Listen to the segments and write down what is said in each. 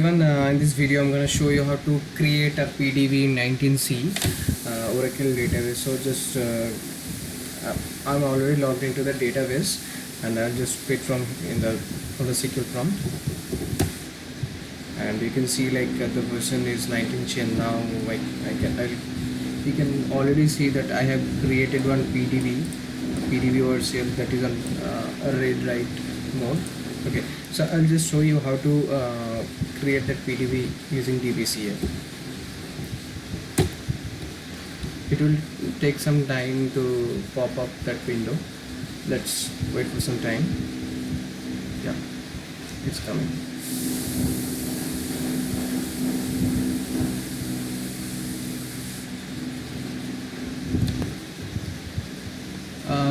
In this video I'm going to show you how to create a PDB in 19C Oracle database. So just I'm already logged into the database and I'll just pick from the secure prompt, and you can see the version is 19C, and now you can already see that I have created one PDB overshield that is on a read write mode. Okay, so I'll just show you how to create that PDB using Dbca. It will take some time to pop up that window. Let's wait for some time. Yeah, it's coming.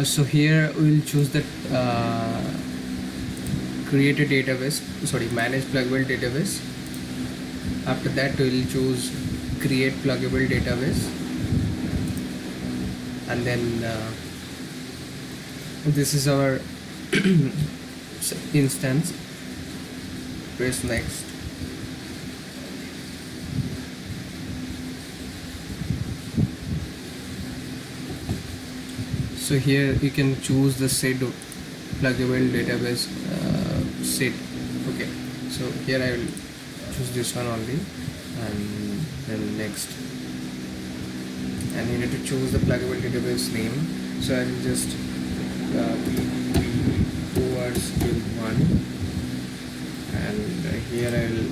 So here we'll choose that create a database, manage pluggable database. After that we'll choose create pluggable database, and then this is our instance. Press next. So here you can choose the set pluggable database set. Okay, so here I will choose this one only, and then next, and you need to choose the pluggable database name. So I will just towards build one, and here I will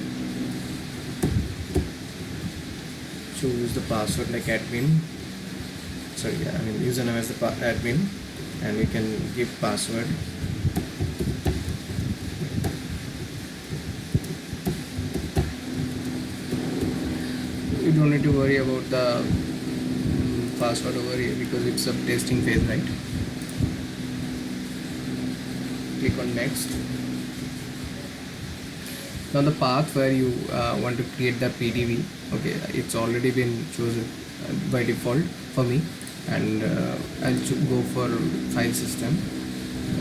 choose the password like admin. Username as the admin, and we can give password. You don't need to worry about the password over here because it's a testing phase, right? Click on next. Now the path where you want to create the PDB, okay, it's already been chosen by default for me, and I'll go for file system.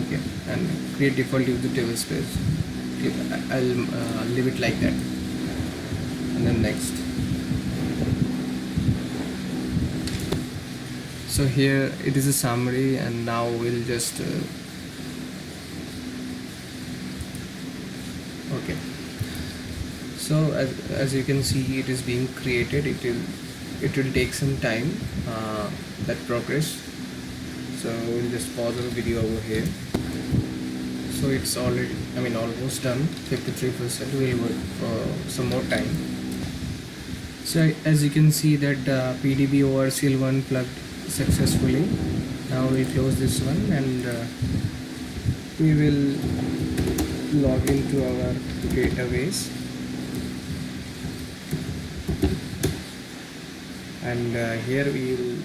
Okay, and create default use the table space. I'll leave it like that, and then next. So here it is a summary, and now we'll just okay. So as you can see, it is being created. It will take some time that progress. So we'll just pause the video over here. So it's already almost done, 53%. We'll work for some more time. So as you can see that PDB overshield 1 plugged successfully. Now we close this one, and we will log into our database, and here we will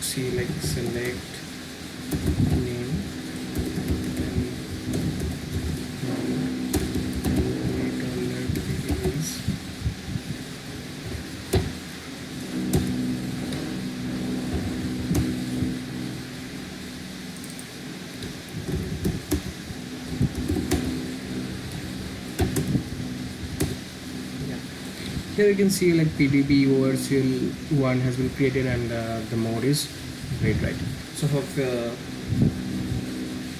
see select name and wait on the PDBs. Here you can see PDB overshield 1 has been created, and the mode is read write. So hope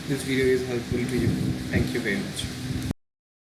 this video is helpful to you. Thank you very much.